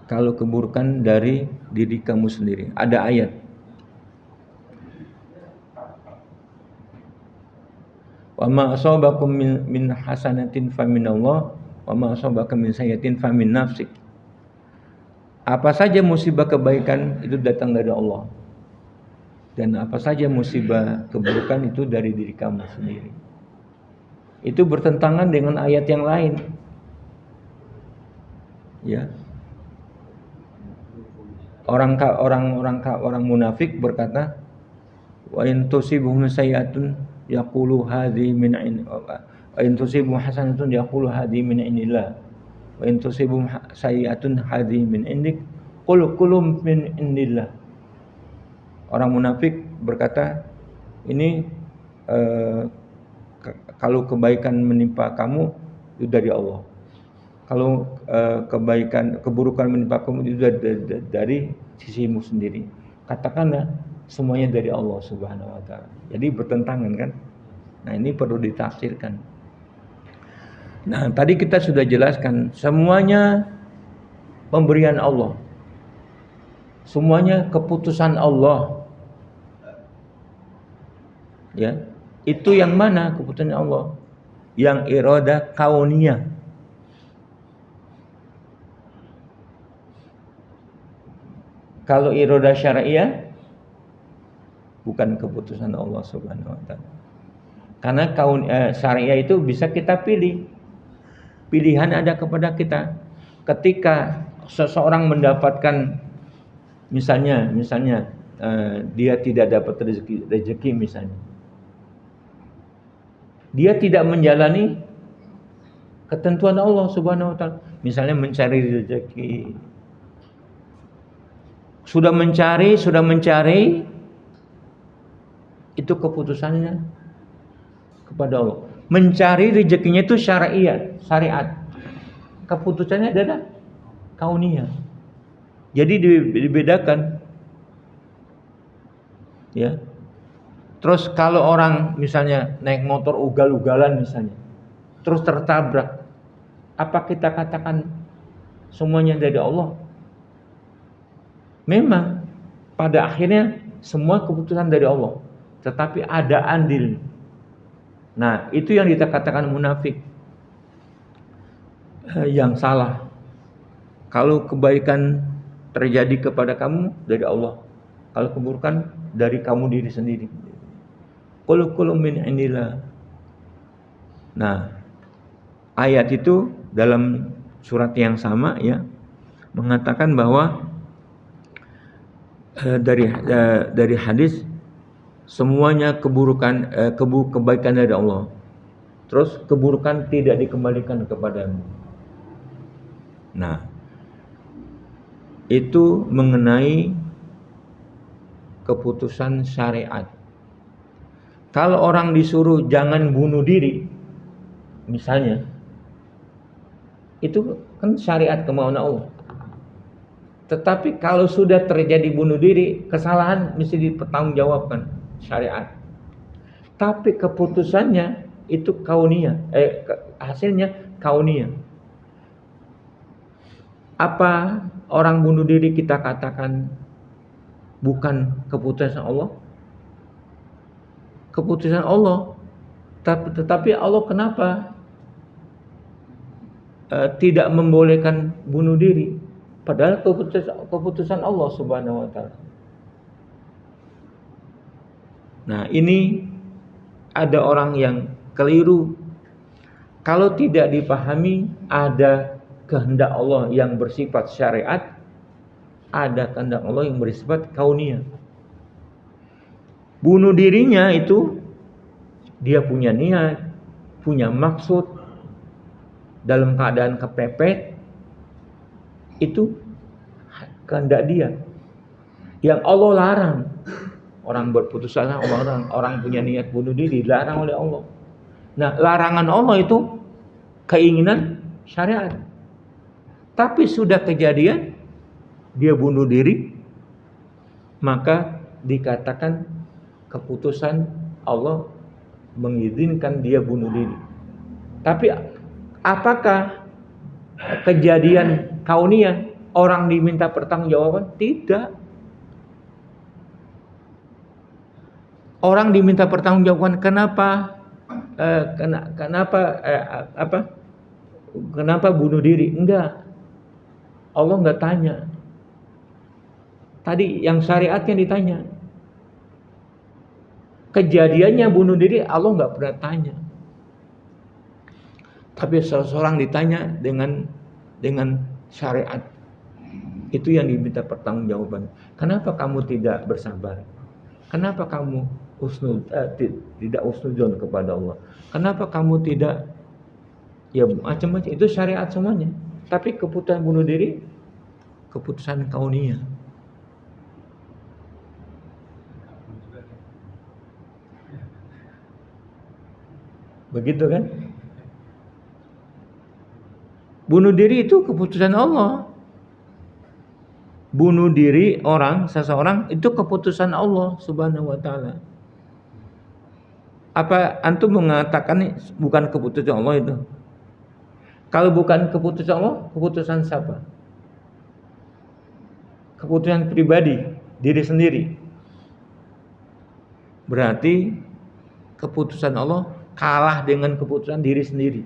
kalau keburukan dari diri kamu sendiri. Ada ayat. Wa ma asabakum min hasanatin faminallah wa ma asabaka min sayyi'atin famin nafsik. Apa saja musibah kebaikan itu datang dari Allah. Dan apa saja musibah keburukan itu dari diri kamu sendiri. Itu bertentangan dengan ayat yang lain. Ya. Orang munafik berkata, wa in tusibuhum sayyi'atun yaqulu hadhi min wa in tusibuhum hasanatun yaqulu hadhi min indillah wa in tusibuhum sayyi'atun hadhi min indik qul kulum min indillah. Orang munafik berkata, ini kalau kebaikan menimpa kamu itu dari Allah. Kalau keburukan menimpa kamu itu dari sisimu sendiri. Katakanlah semuanya dari Allah Subhanahu wa taala. Jadi bertentangan kan? Nah, ini perlu ditafsirkan. Nah, tadi kita sudah jelaskan semuanya pemberian Allah. Semuanya keputusan Allah. Ya. Itu yang mana keputusan Allah? Yang iradah kauniyah. Kalau iradah syariah bukan keputusan Allah Subhanahu wa taala. Karena syariah itu bisa kita pilih. Pilihan ada kepada kita. Ketika seseorang mendapatkan misalnya dia tidak dapat rezeki misalnya. Dia tidak menjalani ketentuan Allah Subhanahu wa taala. Misalnya mencari rezeki. Sudah mencari, itu keputusannya kepada Allah. Mencari rezekinya itu syariat. Keputusannya adalah kauniyah. Jadi dibedakan. Ya. Terus kalau orang misalnya naik motor ugal-ugalan misalnya, terus tertabrak, apa kita katakan semuanya dari Allah? Memang pada akhirnya semua keputusan dari Allah, tetapi ada andil. Nah, itu yang kita katakan munafik. Yang salah. Kalau kebaikan terjadi kepada kamu dari Allah, kalau keburukan dari kamu diri sendiri. Qul min indillah. Nah, ayat itu dalam surat yang sama ya mengatakan bahwa dari hadis semuanya kebaikan dari Allah. Terus keburukan tidak dikembalikan kepadamu. Nah, itu mengenai keputusan syariat. Kalau orang disuruh jangan bunuh diri, misalnya, itu kan syariat kemauan Allah. Tetapi kalau sudah terjadi bunuh diri, kesalahan mesti dipertanggungjawabkan syariat. Tapi keputusannya itu kauniyah, hasilnya kauniyah. Apa orang bunuh diri kita katakan bukan keputusan Allah? Keputusan Allah. Tetapi Allah kenapa tidak membolehkan bunuh diri? Padahal keputusan Allah Subhanahu wa taala. Nah, ini ada orang yang keliru. Kalau tidak dipahami ada kehendak Allah yang bersifat syariat, ada kehendak Allah yang bersifat kauniyah. Bunuh dirinya itu dia punya niat, punya maksud dalam keadaan kepepet, itu kehendak dia. Yang Allah larang. Orang berputus asa, orang punya niat bunuh diri dilarang oleh Allah. Nah, larangan Allah itu keinginan syariat. Tapi sudah kejadian dia bunuh diri, maka dikatakan keputusan Allah mengizinkan dia bunuh diri. Tapi apakah kejadian kauniyah orang diminta pertanggungjawaban? Tidak. Orang diminta pertanggungjawaban kenapa bunuh diri? Enggak. Allah enggak tanya. Tadi yang syariatnya ditanya. Kejadiannya bunuh diri Allah enggak pernah tanya. Tapi seseorang ditanya dengan syariat. Itu yang diminta pertanggungjawaban. Kenapa kamu tidak bersabar? Kenapa kamu tidak husnudzon kepada Allah? Kenapa kamu tidak macam-macam? Itu syariat semuanya. Tapi keputusan bunuh diri keputusan kauniyah. Begitu kan? Bunuh diri itu keputusan Allah. Bunuh diri seseorang itu keputusan Allah Subhanahu wa taala. Apa antum mengatakan bukan keputusan Allah itu? Kalau bukan keputusan Allah, keputusan siapa? Keputusan pribadi, diri sendiri. Berarti keputusan Allah kalah dengan keputusan diri sendiri.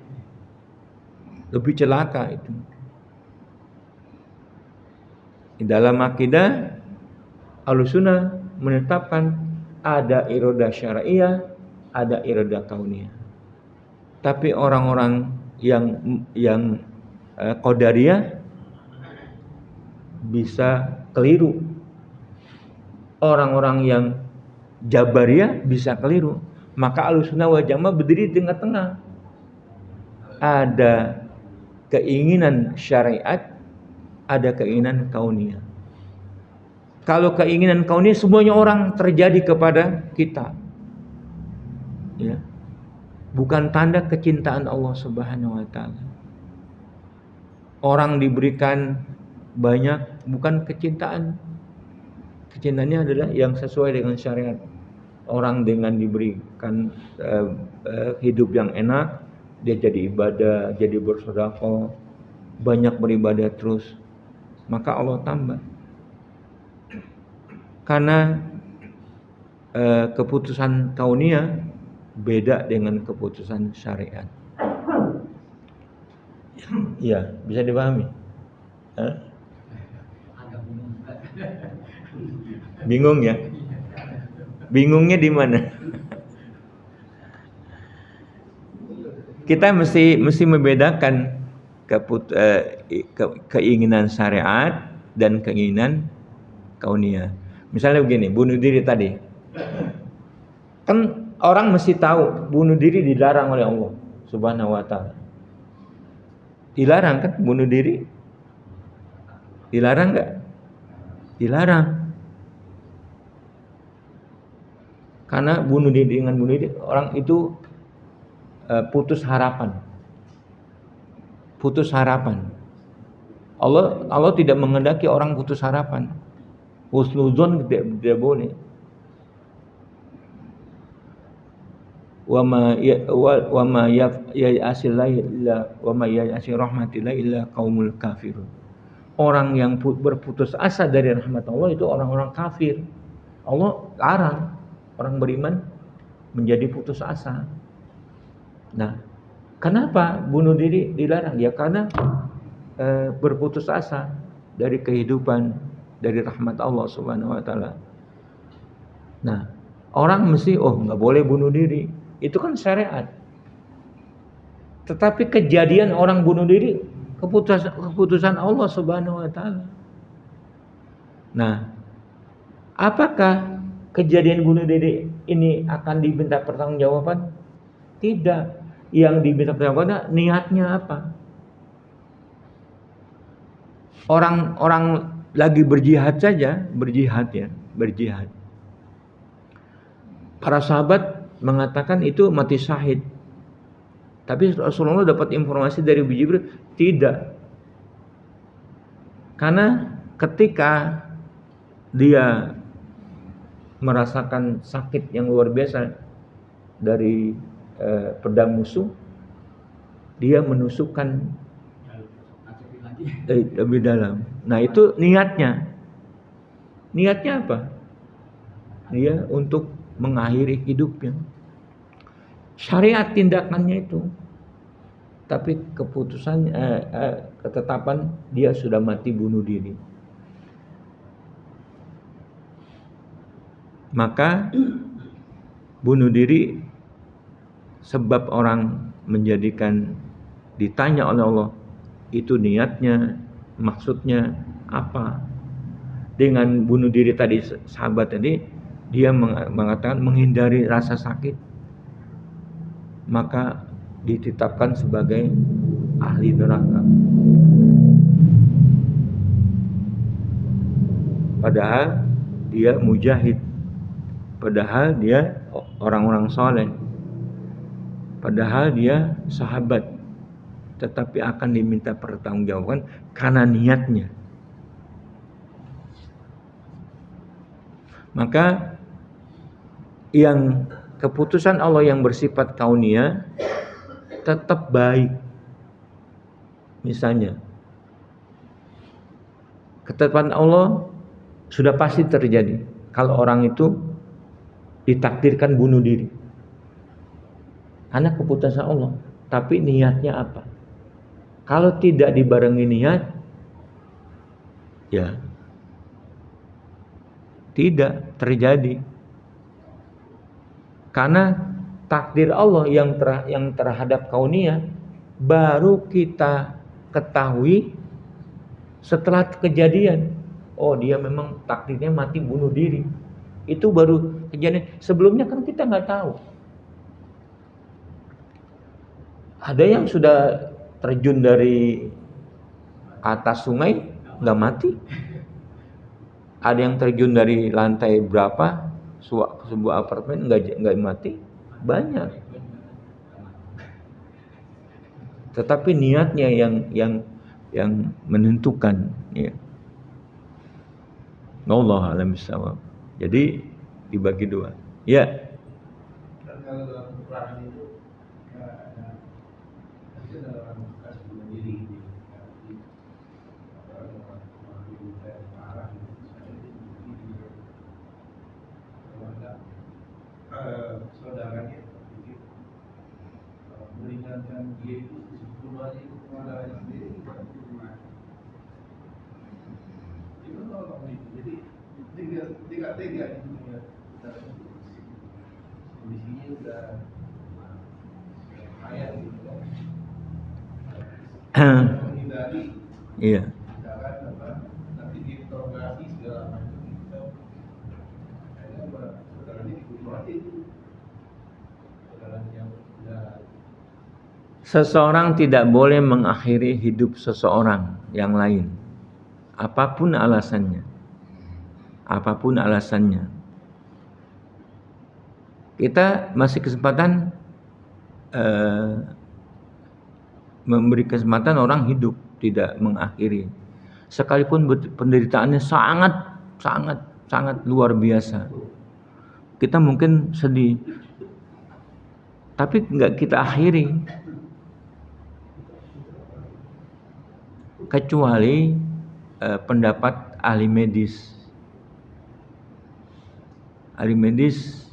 Lebih celaka itu. Di dalam akidah Ahlussunnah menetapkan ada irodah syar'iyah, ada irodah kauniyah. Tapi orang-orang yang qadariyah bisa keliru. Orang-orang yang jabariyah bisa keliru. Maka Ahlussunnah wal Jamaah berdiri di tengah-tengah. Ada keinginan syariat, ada keinginan kauniyah. Kalau keinginan kauniyah semuanya orang terjadi kepada kita. Ya. Bukan tanda kecintaan Allah Subhanahu wa taala. Orang diberikan banyak bukan kecintaan. Kecintaannya adalah yang sesuai dengan syariat. Orang dengan diberikan hidup yang enak, dia jadi ibadah, jadi bersedekah, banyak beribadah terus, maka Allah tambah. Karena keputusan kauniyah beda dengan keputusan syariat. Iya, bisa dipahami? Bingung ya? Bingungnya di mana? Kita mesti membedakan keinginan syariat dan keinginan kauniyah. Misalnya begini, bunuh diri tadi. Kan orang mesti tahu bunuh diri dilarang oleh Allah Subhanahu wa taala. Dilarang kan bunuh diri? Dilarang enggak? Dilarang. Karena bunuh diri dengan bunuh diri orang itu putus harapan. Putus harapan. Allah tidak menghendaki orang putus harapan. Husnuzon tidak boleh. Wa ma ya'asi rahmatillah illa qaumul kafirun. Orang yang berputus asa dari rahmat Allah itu orang-orang kafir. Allah larang orang beriman menjadi putus asa. Nah, kenapa bunuh diri dilarang? Ya karena berputus asa dari kehidupan, dari rahmat Allah Subhanahu wa taala. Nah, orang mesti enggak boleh bunuh diri. Itu kan syariat. Tetapi kejadian orang bunuh diri keputusan Allah Subhanahu wa taala. Nah, apakah kejadian bunuh diri ini akan diminta pertanggungjawaban? Tidak. Yang diminta pertanggungjawaban niatnya apa? Orang lagi berjihad saja, berjihad. Para sahabat mengatakan itu mati syahid. Tapi Rasulullah dapat informasi dari Jibril, tidak. Karena ketika dia merasakan sakit yang luar biasa dari pedang musuh, dia menusukkan lebih dalam. Nah, itu niatnya. Niatnya apa? Dia untuk mengakhiri hidupnya. Syariat tindakannya itu. Tapi keputusan ketetapan dia sudah mati bunuh diri. Maka bunuh diri sebab orang menjadikan ditanya oleh Allah itu niatnya, maksudnya apa? Dengan bunuh diri tadi sahabat tadi dia mengatakan menghindari rasa sakit, maka ditetapkan sebagai ahli neraka. Padahal dia mujahid, padahal dia orang-orang soleh, padahal dia sahabat, tetapi akan diminta pertanggungjawaban karena niatnya. Maka yang keputusan Allah yang bersifat kauniyah tetap baik. Misalnya, ketetapan Allah sudah pasti terjadi kalau orang itu ditakdirkan bunuh diri. Karena keputusan Allah. Tapi niatnya apa? Kalau tidak dibarengi niat, ya tidak terjadi. Karena takdir Allah yang terhadap kauniyah baru kita ketahui setelah kejadian. Oh, dia memang takdirnya mati bunuh diri. Itu baru kejadian. Sebelumnya kan kita nggak tahu. Ada yang sudah terjun dari atas sungai nggak mati. Ada yang terjun dari lantai berapa sebuah apartemen nggak mati. Banyak. Tetapi niatnya yang menentukan. Ya. Wallahu a'lam bishawab. Jadi dibagi dua. Ya. Dan kalau dalam peperangan itu ada orang bekas bunuh diri saudaranya meringankan dia itu keluarnya itu saudaranya sendiri itu nolong itu. Jadi tiga itu punya kondisinya udah kaya gitu kan. Menghindari Iya. misalkan apa nanti diinterogasi segala macam gitu. Akhirnya saudaranya dibunuh aja itu. Saudaranya yang udah. Seseorang tidak boleh mengakhiri hidup seseorang yang lain. Apapun alasannya. Apapun alasannya. Kita masih kesempatan memberi kesempatan orang hidup, tidak mengakhiri. Sekalipun penderitaannya sangat luar biasa. Kita mungkin sedih, tapi enggak kita akhiri. Kecuali pendapat ahli medis. Ahli medis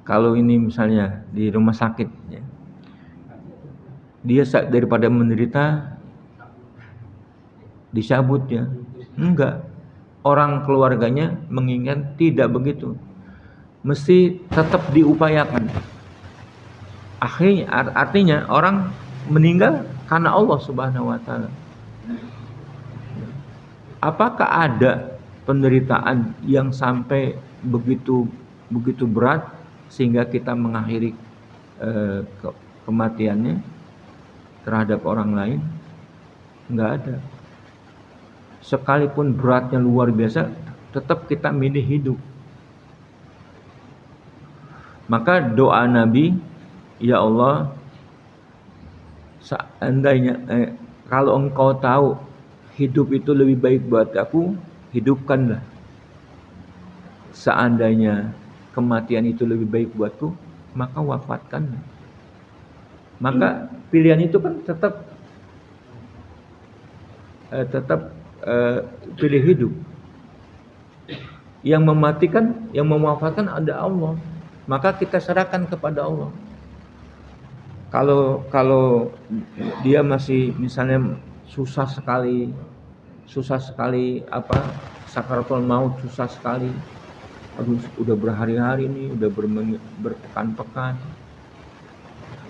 kalau ini misalnya di rumah sakit ya, dia daripada menderita dicabut ya. Enggak. Orang keluarganya menginginkan tidak begitu. Mesti tetap diupayakan. Artinya orang meninggal karena Allah Subhanahu wa taala. Apakah ada penderitaan yang sampai begitu berat sehingga kita mengakhiri kematiannya terhadap orang lain? Enggak ada. Sekalipun beratnya luar biasa, tetap kita milih hidup. Maka doa Nabi, ya Allah, seandainya kalau engkau tahu hidup itu lebih baik buat aku, hidupkanlah. Seandainya kematian itu lebih baik buatku, maka wafatkanlah. Maka pilihan itu kan tetap pilih hidup. Yang mematikan, yang mewafatkan ada Allah. Maka kita serahkan kepada Allah. Kalau dia masih misalnya susah sekali sakaratul maut, susah sekali. Aduh, udah berhari-hari nih, udah berpekan-pekan.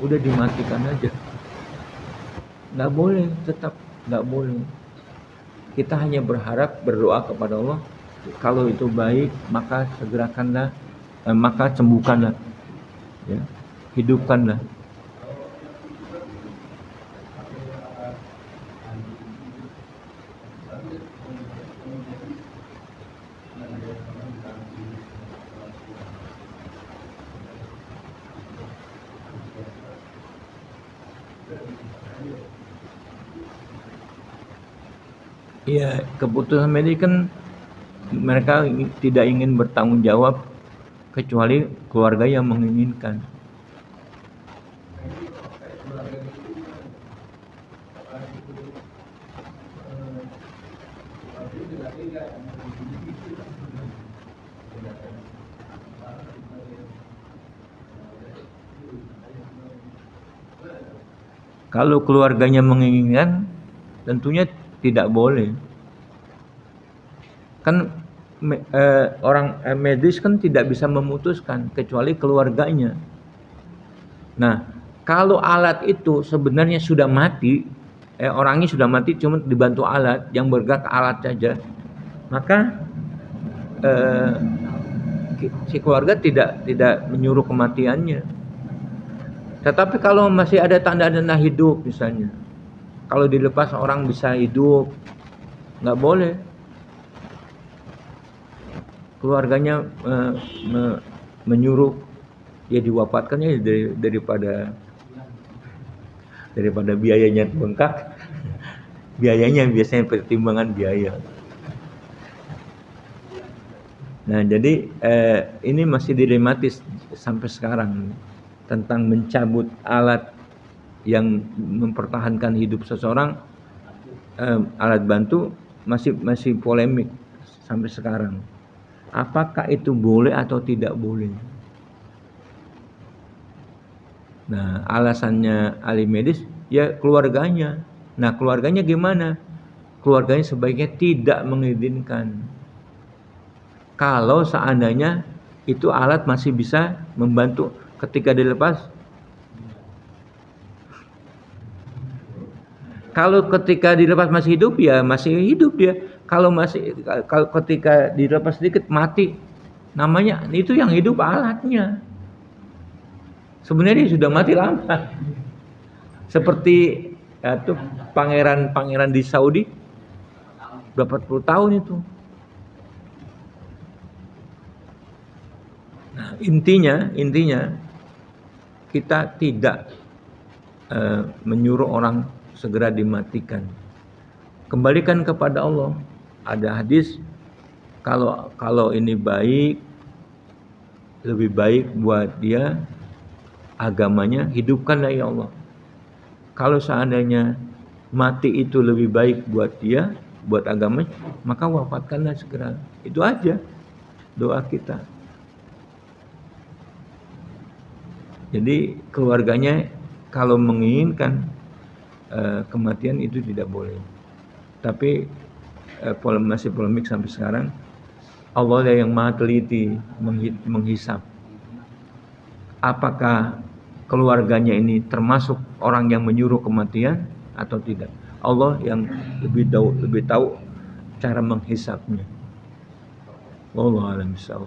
Udah dimatikan aja. Enggak boleh, tetap enggak boleh. Kita hanya berharap, berdoa kepada Allah, kalau itu baik maka segerakanlah, maka sembuhkanlah, ya, hidupkanlah. Ya, keputusan medis kan mereka tidak ingin bertanggung jawab kecuali keluarga yang menginginkan. Kalau keluarganya menginginkan, tentunya tidak boleh. Kan orang medis kan tidak bisa memutuskan kecuali keluarganya. Nah, kalau alat itu sebenarnya sudah mati, orangnya sudah mati, cuma dibantu alat yang bergerak alat saja, maka si keluarga tidak menyuruh kematiannya. Tetapi kalau masih ada tanda-tanda hidup misalnya, kalau dilepas orang bisa hidup, nggak boleh. Keluarganya menyuruh dia diwafatkannya daripada biayanya bengkak. Biayanya biasanya pertimbangan biaya. Nah, jadi ini masih dilematis sampai sekarang tentang mencabut alat yang mempertahankan hidup seseorang, alat bantu masih polemik sampai sekarang. Apakah itu boleh atau tidak boleh? Nah, alasannya ahli medis ya keluarganya. Nah, keluarganya gimana? Keluarganya sebaiknya tidak mengizinkan. Kalau seandainya itu alat masih bisa membantu ketika dilepas. Kalau ketika dilepas masih hidup, ya masih hidup dia. Kalau ketika dilepas sedikit mati, namanya itu yang hidup alatnya. Sebenarnya sudah mati lama. Seperti itu pangeran di Saudi berapa puluh tahun itu. Nah, intinya kita tidak menyuruh orang segera dimatikan. Kembalikan kepada Allah. Ada hadis kalau ini baik, lebih baik buat dia agamanya, hidupkanlah ya Allah. Kalau seandainya mati itu lebih baik buat dia, buat agamanya, maka wafatkanlah segera. Itu aja doa kita. Jadi keluarganya kalau menginginkan kematian itu tidak boleh. Tapi masih polemik sampai sekarang. Allah yang maha teliti menghisap. Apakah keluarganya ini termasuk orang yang menyuruh kematian atau tidak? Allah yang lebih tahu cara menghisapnya. Wallahu a'lam bishawab.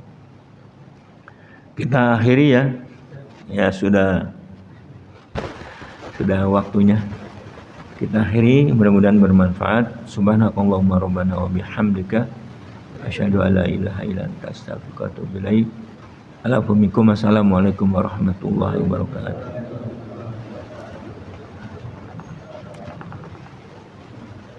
Kita akhiri ya. Ya sudah waktunya. Kita akhiri, mudah-mudahan bermanfaat. Subhanakallahumma rabbana wa bihamdika asyhadu an la ilaha illa anta astaghfiruka wa atubu ilaik. Assalamualaikum warahmatullahi wabarakatuh.